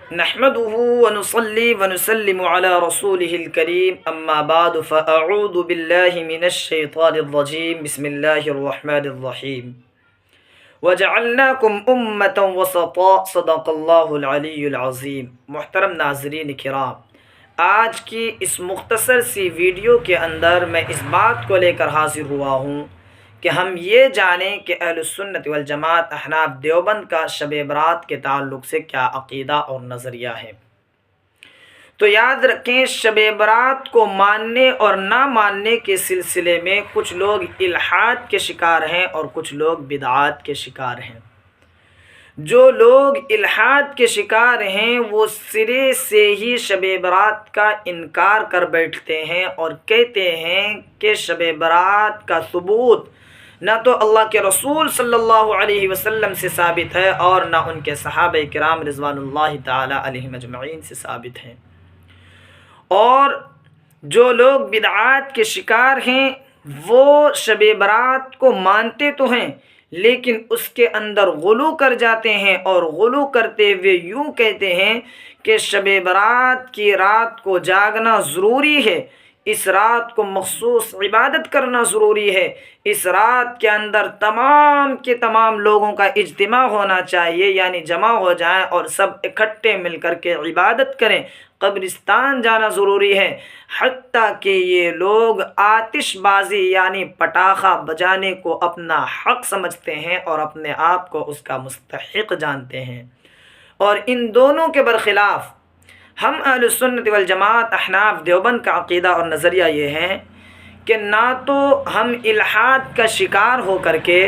نحمده ونصلي ونسلم على رسوله الكريم اما بعد فاعوذ بالله من الشيطان الرجيم بسم الله الرحمن الرحيم وجعلناكم امة وسطا صدق اللہ العلی العظیم۔ محترم ناظرین کرام، آج کی اس مختصر سی ویڈیو کے اندر میں اس بات کو لے کر حاضر ہوا ہوں کہ ہم یہ جانیں کہ اہل سنت والجماعت احناف دیوبند کا شب برات کے تعلق سے کیا عقیدہ اور نظریہ ہے۔ تو یاد رکھیں، شب برات کو ماننے اور نہ ماننے کے سلسلے میں کچھ لوگ الحاد کے شکار ہیں اور کچھ لوگ بدعات کے شکار ہیں۔ جو لوگ الحاد کے شکار ہیں وہ سرے سے ہی شب برات کا انکار کر بیٹھتے ہیں اور کہتے ہیں کہ شب برات کا ثبوت نہ تو اللہ کے رسول صلی اللہ علیہ وسلم سے ثابت ہے اور نہ ان کے صحابہ کرام رضوان اللہ تعالی علیہم اجمعین سے ثابت ہے۔ اور جو لوگ بدعات کے شکار ہیں وہ شب برات کو مانتے تو ہیں لیکن اس کے اندر غلو کر جاتے ہیں، اور غلو کرتے ہوئے یوں کہتے ہیں کہ شب برات کی رات کو جاگنا ضروری ہے، اس رات کو مخصوص عبادت کرنا ضروری ہے، اس رات کے اندر تمام کے تمام لوگوں کا اجتماع ہونا چاہیے، یعنی جمع ہو جائیں اور سب اکٹھے مل کر کے عبادت کریں، قبرستان جانا ضروری ہے۔ حتیٰ کہ یہ لوگ آتش بازی یعنی پٹاخہ بجانے کو اپنا حق سمجھتے ہیں اور اپنے آپ کو اس کا مستحق جانتے ہیں۔ اور ان دونوں کے برخلاف ہم اہل سنت والجماعت احناف دیوبند کا عقیدہ اور نظریہ یہ ہے کہ نہ تو ہم الحاد کا شکار ہو کر کے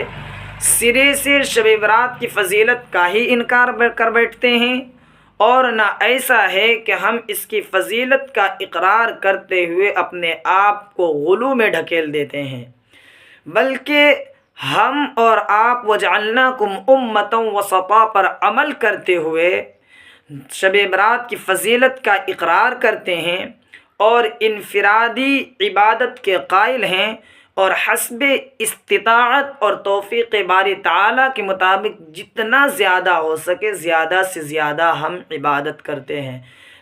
سرے سے شب برات کی فضیلت کا ہی انکار کر بیٹھتے ہیں، اور نہ ایسا ہے کہ ہم اس کی فضیلت کا اقرار کرتے ہوئے اپنے آپ کو غلو میں ڈھکیل دیتے ہیں، بلکہ ہم اور آپ وجعلناکم امۃ وسطا پر عمل کرتے ہوئے شب برات کی فضیلت کا اقرار کرتے ہیں اور انفرادی عبادت کے قائل ہیں، اور حسب استطاعت اور توفیق باری تعالیٰ کے مطابق جتنا زیادہ ہو سکے زیادہ سے زیادہ ہم عبادت کرتے ہیں،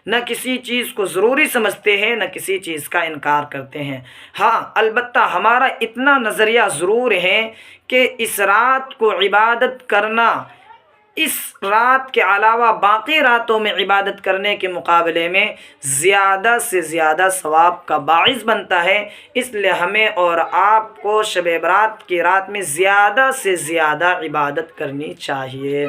نہ کسی چیز کو ضروری سمجھتے ہیں نہ کسی چیز کا انکار کرتے ہیں۔ ہاں البتہ ہمارا اتنا نظریہ ضرور ہے کہ اس رات کو عبادت کرنا اس رات کے علاوہ باقی راتوں میں عبادت کرنے کے مقابلے میں زیادہ سے زیادہ ثواب کا باعث بنتا ہے، اس لیے ہمیں اور آپ کو شب برات کی رات میں زیادہ سے زیادہ عبادت کرنی چاہیے۔